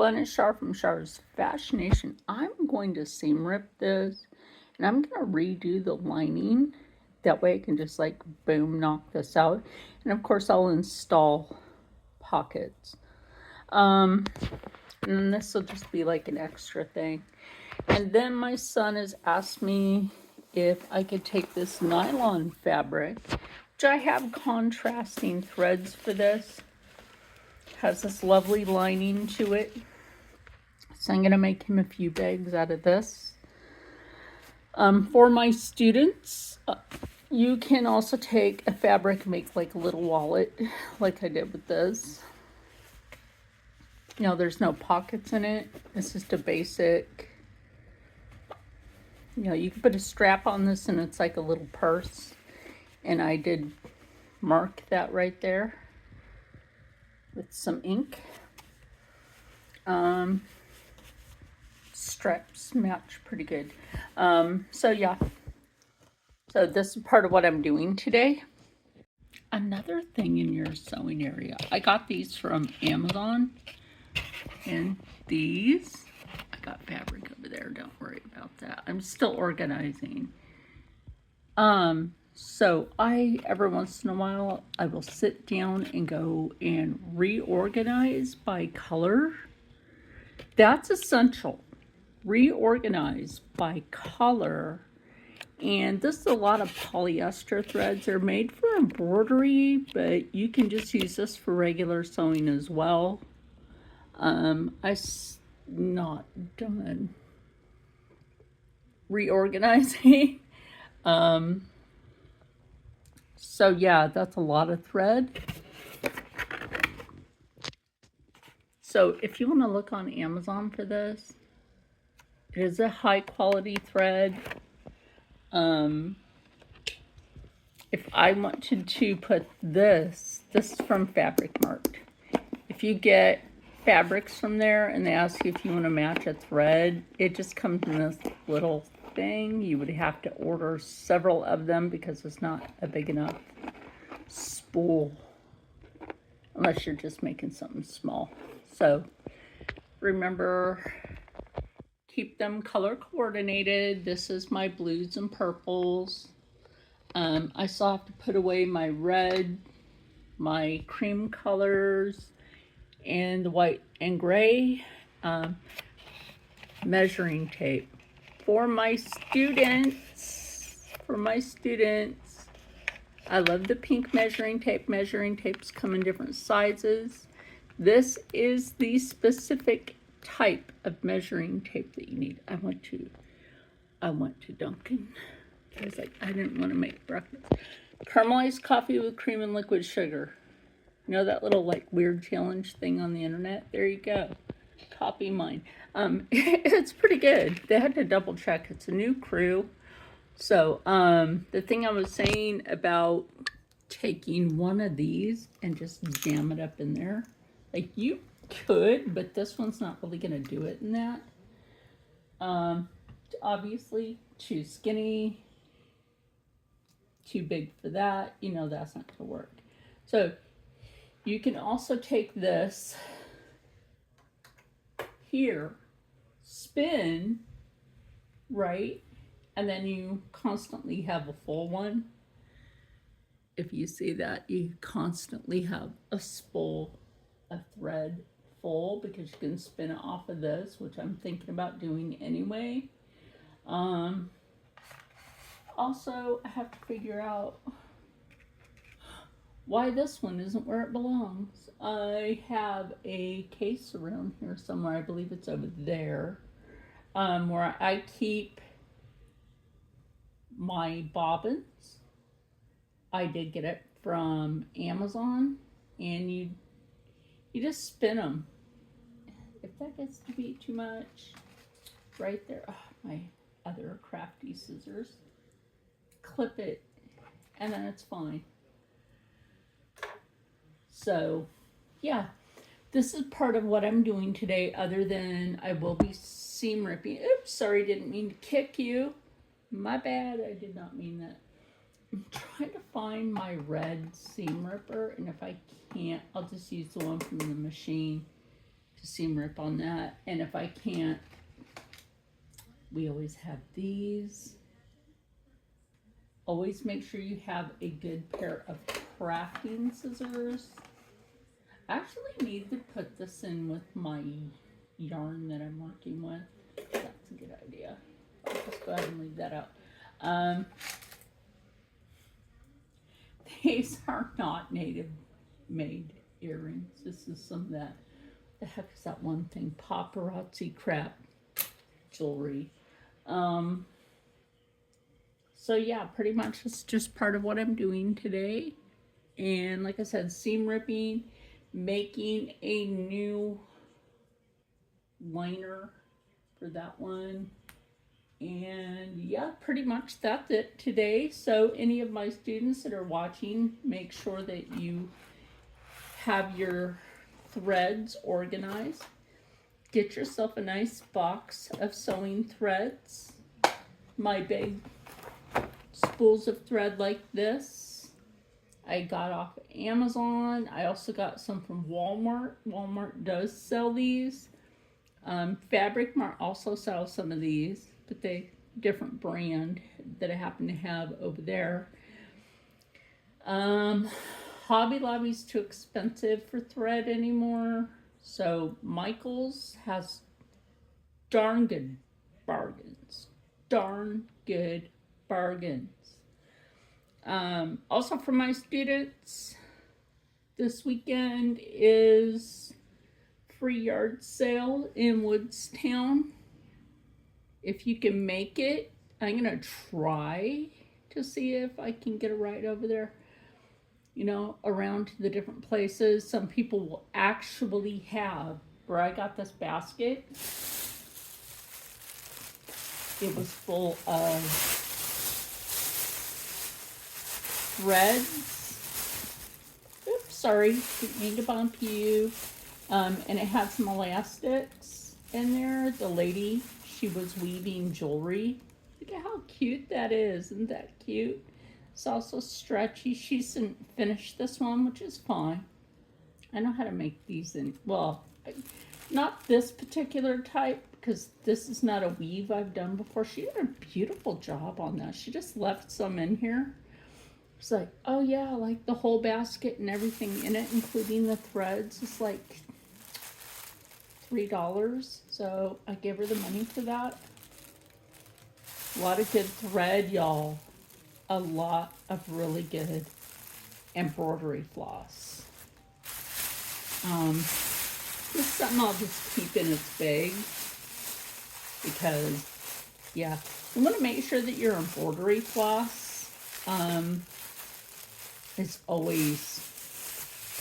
Glennis Shar from Shar's Fashion Nation. I'm going to seam rip this and I'm going to redo the lining. That way I can just like boom knock this out. And of course I'll install pockets. And then this will just be like an extra thing. And then my son has asked me if I could take this nylon fabric, which I have contrasting threads for this. Has this lovely lining to it. So I'm going to make him a few bags out of this. For my students, you can also take a fabric and make like a little wallet, like I did with this. You know, there's no pockets in it. It's just a basic, you know, you can put a strap on this and it's like a little purse. And I did mark that right there with some ink. Straps match pretty good. So yeah. So this is part of what I'm doing today. Another thing in your sewing area, I got these from Amazon, and these, I got fabric over there, don't worry about that. I'm still organizing. So every once in a while, I will sit down and go and reorganize by color. That's essential. Reorganize by color. And this is a lot of polyester threads. They're made for embroidery, but you can just use this for regular sewing as well. I'm not done reorganizing. So yeah, that's a lot of thread. So if you want to look on Amazon for this, it is a high quality thread. If I wanted to put this is from Fabric Mart. If you get fabrics from there and they ask you if you want to match a thread, it just comes in this little thing. You would have to order several of them because it's not a big enough spool unless you're just making something small. So remember, keep them color coordinated. This is my blues and purples. I still have to put away my red, my cream colors, and the white and gray. Measuring tape for my students. I love the pink measuring tape. Measuring tapes come in different sizes. This is the specific type of measuring tape that you need. I went to Dunkin'. I was like, I didn't want to make breakfast. Caramelized coffee with cream and liquid sugar. You know that little like weird challenge thing on the internet? There you go. Copy mine. It's pretty good. They had to double check. It's a new crew. So the thing I was saying about taking one of these and just jam it up in there, like you could, but this one's not really gonna do it in that. Obviously too skinny, too big for that, you know, that's not gonna work. So you can also take this here, spin, right? And then you constantly have a full one. If you see that, you constantly have a spool of thread full because you can spin it off of this, which I'm thinking about doing anyway. Also, I have to figure out why this one isn't where it belongs. I have a case around here somewhere. I believe it's over there, where I keep my bobbins. I did get it from Amazon, and you just spin them. If that gets to be too much, right there, my other crafty scissors, clip it, and then it's fine. So, yeah, this is part of what I'm doing today, other than I will be seam ripping. Oops, sorry, didn't mean to kick you. My bad, I did not mean that. I'm trying to find my red seam ripper, and if I can't, I'll just use the one from the machine. to seam rip on that. And if I can't, we always have these. Always make sure you have a good pair of crafting scissors. I actually need to put this in with my yarn that I'm working with. That's a good idea. I'll just go ahead and leave that out. These are not native made earrings. This is some of that, the heck is that one thing? Paparazzi crap jewelry. So yeah, pretty much it's just part of what I'm doing today. And like I said, seam ripping, making a new liner for that one. And yeah, pretty much that's it today. So any of my students that are watching, make sure that you have your threads organized. Get yourself a nice box of sewing threads. My big spools of thread like this I got off Amazon. I also got some from Walmart. Walmart does sell these. Fabric Mart also sells some of these, but they different brand that I happen to have over there. Hobby Lobby's too expensive for thread anymore, so Michaels has darn good bargains. Darn good bargains. Also for my students, this weekend is free yard sale in Woodstown. If you can make it, I'm gonna try to see if I can get a ride over there, you know, around to the different places. Some people will actually have, where I got this basket, it was full of threads. Oops, sorry, didn't mean to bump you. And it had some elastics in there. The lady, she was weaving jewelry. Look at how cute that is. Isn't that cute? It's also stretchy. She didn't finish this one, which is fine. I know how to make these in, well, not this particular type, because this is not a weave I've done before. She did a beautiful job on that. She just left some in here. It's like, oh yeah, like the whole basket and everything in it, including the threads, is like $3. So I gave her the money for that. A lot of good thread, y'all. A lot of really good embroidery floss. This is something I'll just keep in its bag because, yeah, you want to make sure that your embroidery floss is always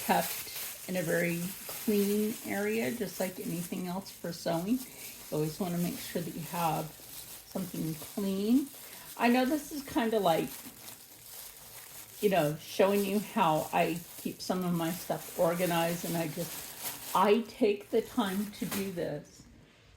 kept in a very clean area, just like anything else for sewing. You always want to make sure that you have something clean. I know this is kind of like, you know, showing you how I keep some of my stuff organized, and I take the time to do this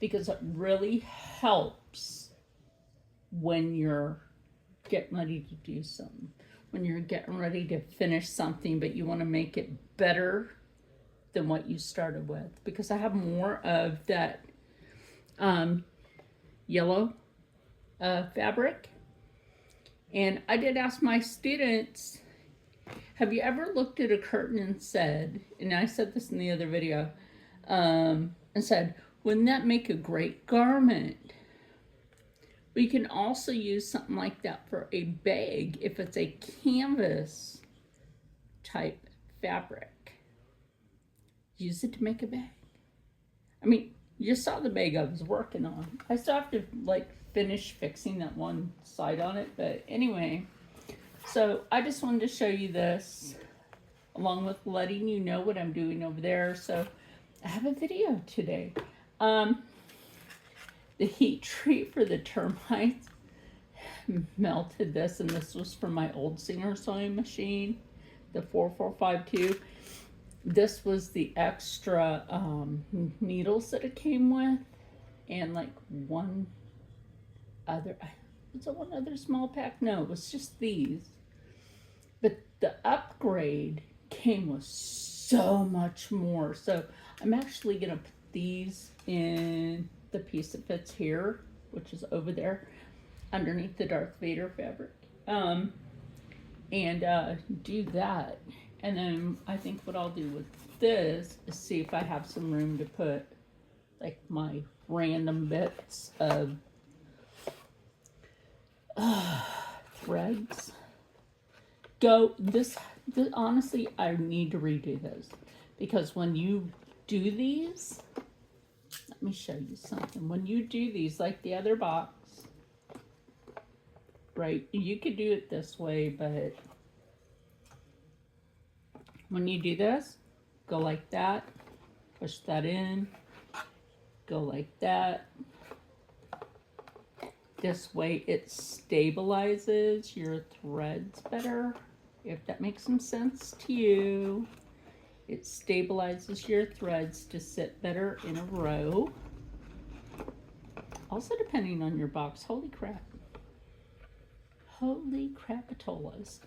because it really helps when you're getting ready to do something, when you're getting ready to finish something, but you want to make it better than what you started with, because I have more of that yellow fabric. And I did ask my students, have you ever looked at a curtain and said, and I said this in the other video, and said, wouldn't that make a great garment? We can also use something like that for a bag if it's a canvas type fabric. Use it to make a bag. I mean, you saw the bag I was working on. I still have to like finish fixing that one side on it, but anyway, so I just wanted to show you this along with letting you know what I'm doing over there. So I have a video today. The heat treat for the termites melted this, and this was from my old Singer sewing machine, the 4452. This was the extra needles that it came with, and like one other, was it one other small pack? No, it was just these. But the upgrade came with so much more. So I'm actually gonna put these in the piece that fits here, which is over there underneath the Darth Vader fabric. And do that. And then I think what I'll do with this is see if I have some room to put like my random bits of threads. This honestly, I need to redo this because when you do these, let me show you something. When you do these, like the other box, right, you could do it this way, but when you do this, go like that, push that in, go like that. This way it stabilizes your threads better, if that makes some sense to you. It stabilizes your threads to sit better in a row. Also depending on your box. Holy crap. Holy crapatolas.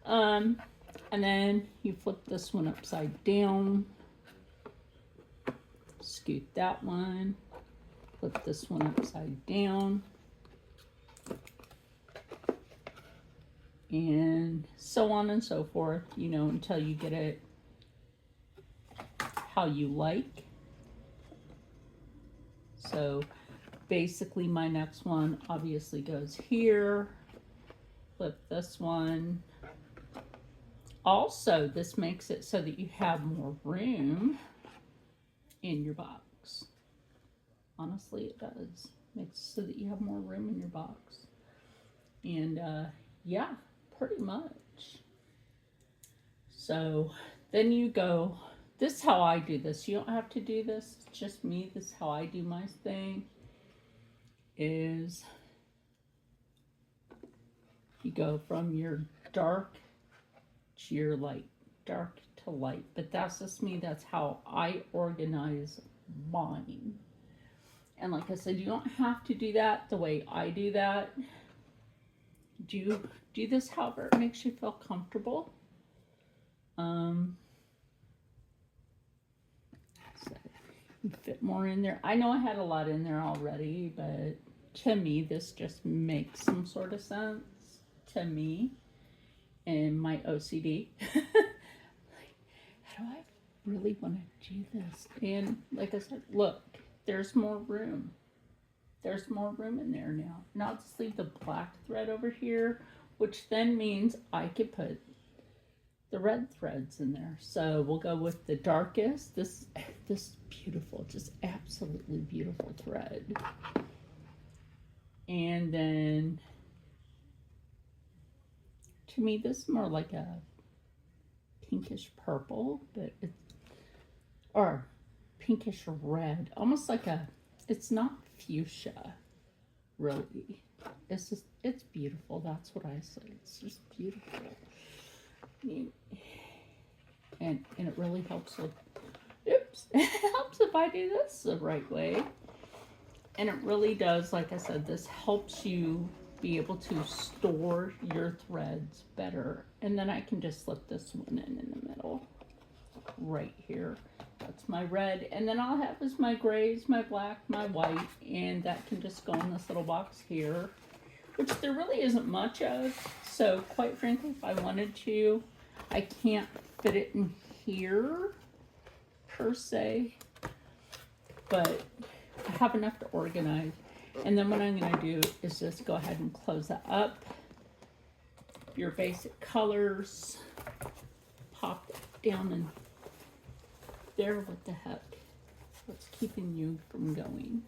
And then you flip this one upside down. Scoot that one. Flip this one upside down. And so on and so forth, you know, until you get it how you like. So basically my next one obviously goes here. Flip this one. Also, this makes it so that you have more room in your box. Honestly, it does. Makes it so that you have more room in your box. And yeah, pretty much. So then you go, this is how I do this. You don't have to do this. It's just me. This is how I do my thing. Is you go from your dark to your light, dark to light. But that's just me. That's how I organize mine. And like I said, you don't have to do that the way I do that. Do this however it makes you feel comfortable. So you fit more in there. I know I had a lot in there already, but to me, this just makes some sort of sense to me and my OCD. Like, how do I really want to do this? And like I said, look, there's more room. There's more room in there now. And I'll just leave the black thread over here, which then means I could put the red threads in there. So we'll go with the darkest. This beautiful, just absolutely beautiful thread. And then, to me, this is more like a pinkish purple, but it's, or pinkish red, almost like a, it's not fuchsia, really. It's just, it's beautiful. That's what I say. It's just beautiful. And it really helps with, oops, it helps if I do this the right way. And it really does, like I said, this helps you be able to store your threads better. And then I can just slip this one in the middle, right here. That's my red. And then I'll have is my grays, my black, my white, and that can just go in this little box here, which there really isn't much of. So quite frankly, if I wanted to, I can't fit it in here per se, but I have enough to organize. And then what I'm going to do is just go ahead and close that up. Your basic colors, pop it down in there. What the heck? What's keeping you from going?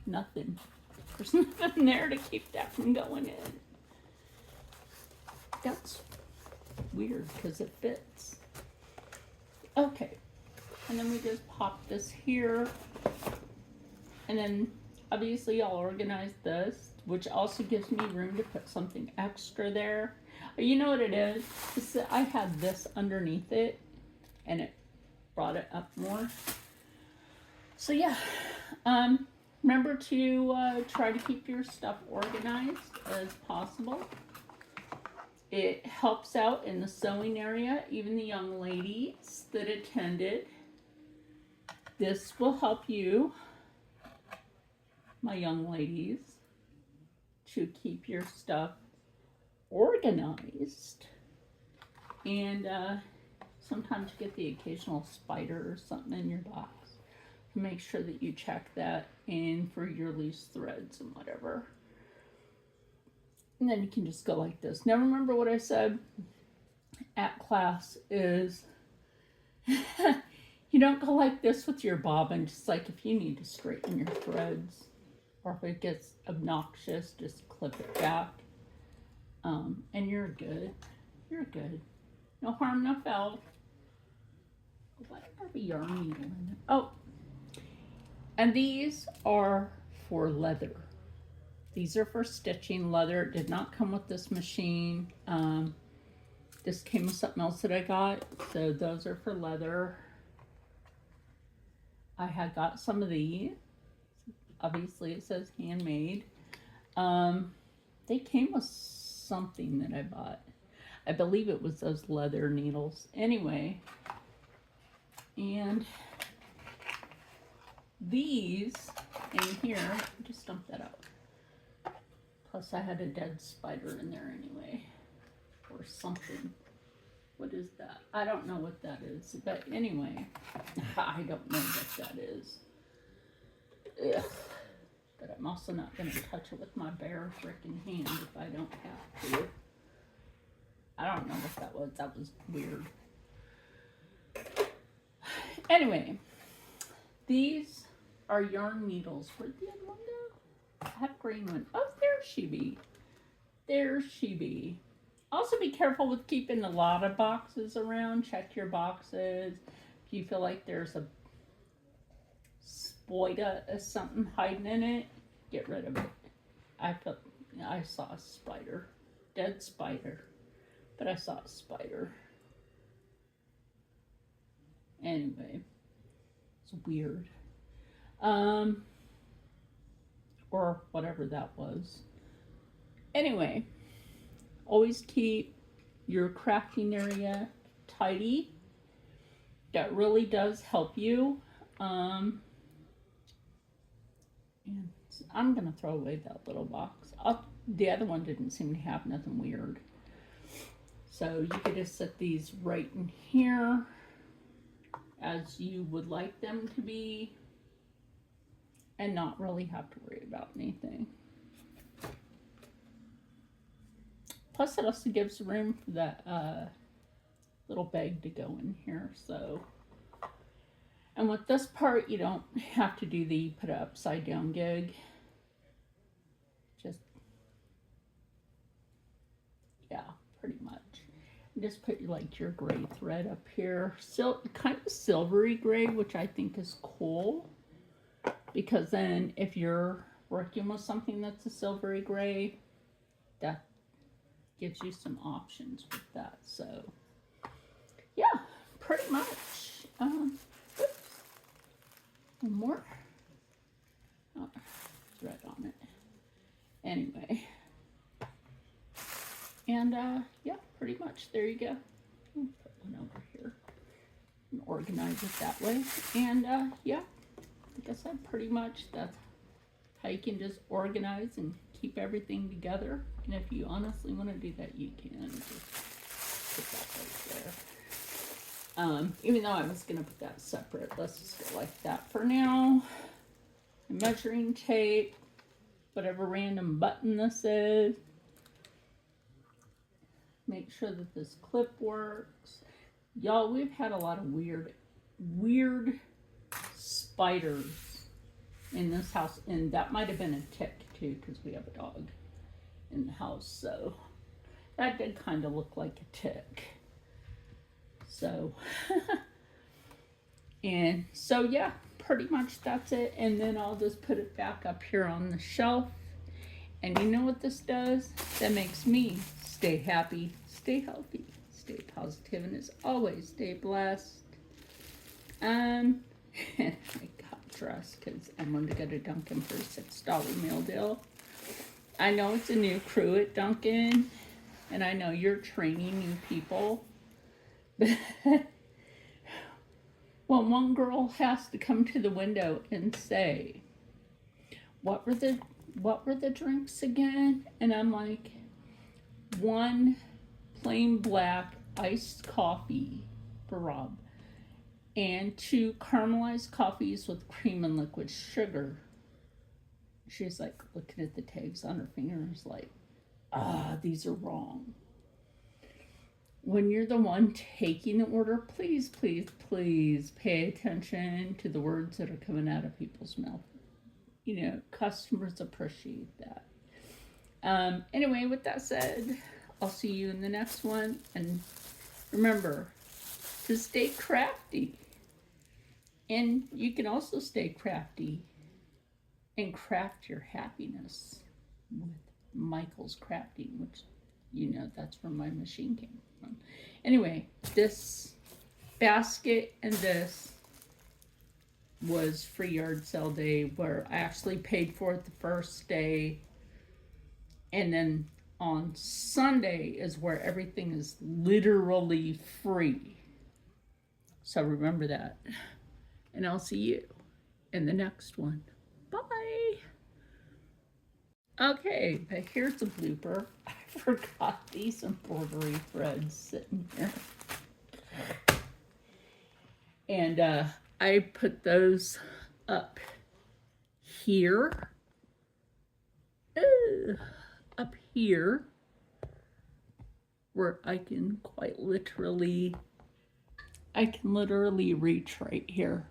Nothing. There's nothing there to keep that from going in. That's weird because it fits. Okay. And then we just pop this here. And then obviously I'll organize this, which also gives me room to put something extra there. You know what it is? It's that I had this underneath it and it brought it up more. So yeah, remember to try to keep your stuff organized as possible. It helps out in the sewing area, even the young ladies that attended. This will help you, my young ladies, to keep your stuff organized. And sometimes you get the occasional spider or something in your box. Make sure that you check that in for your loose threads and whatever. And then you can just go like this. Now remember what I said at class is you don't go like this with your bobbin. Just like if you need to straighten your threads or if it gets obnoxious, just clip it back. And you're good. You're good. No harm, no foul. Why do I have a yarn needle in it? Oh, and these are for leather. These are for stitching leather. It did not come with this machine. This came with something else that I got. So those are for leather. I had got some of these. Obviously it says handmade. They came with something that I bought. I believe it was those leather needles. Anyway, and these in here, just dump that out. Plus I had a dead spider in there anyway, or something. What is that? I don't know what that is, but anyway, I don't know what that is. Ugh. But I'm also not going to touch it with my bare freaking hand if I don't have to. I don't know what that was. That was weird. Anyway, these are yarn needles. Where'd the other one go? I have a green one. Oh, there she be. There she be. Also be careful with keeping a lot of boxes around. Check your boxes. If you feel like there's a spoida or something hiding in it, get rid of it. I saw a spider. Dead spider. But I saw a spider. Anyway. It's weird. Or whatever that was. Anyway. Always keep your crafting area tidy. That really does help you. And I'm going to throw away that little box. The other one didn't seem to have nothing weird. So you could just set these right in here as you would like them to be and not really have to worry about anything. Plus it also gives room for that little bag to go in here. So, and with this part, you don't have to do the put it upside down gig. Just, yeah, pretty much. And just put like your gray thread up here. Kind of silvery gray, which I think is cool. Because then if you're working with something that's a silvery gray, that gives you some options with that. So yeah, pretty much. Oops. One more. Oh, thread on it. Anyway. And yeah, pretty much. There you go. I'll put one over here and organize it that way. And yeah, like I said, pretty much that's how you can just organize and keep everything together. And if you honestly want to do that, you can just put that right there. Even though I was going to put that separate, let's just go like that for now. Measuring tape, whatever random button this is. Make sure that this clip works. Y'all, we've had a lot of weird spiders in this house, and that might have been a tick too, because we have a dog in the house, so that did kind of look like a tick. So and so yeah, pretty much that's it. And then I'll just put it back up here on the shelf. And you know what this does? That makes me stay happy, stay healthy, stay positive, and as always, stay blessed. I got dressed because I'm going to go to Dunkin' for a $6 meal deal. I know it's a new crew at Dunkin', and I know you're training new people. Well, one girl has to come to the window and say, what were the drinks again? And I'm like, one plain black iced coffee for Rob, and two caramelized coffees with cream and liquid sugar. She's like looking at the tags on her fingers, like, these are wrong. When you're the one taking the order, please, please, please pay attention to the words that are coming out of people's mouth. You know, customers appreciate that. Anyway, with that said, I'll see you in the next one. And remember to stay crafty. And you can also stay crafty and craft your happiness with Michael's Crafting, which you know that's where my machine came from. Anyway, this basket and this was free yard sale day where I actually paid for it the first day, and then on Sunday is where everything is literally free. So remember that. And I'll see you in the next one. Bye. Okay, but here's a blooper. I forgot these embroidery threads sitting here. And I put those up here. Up here. Where I can literally reach right here.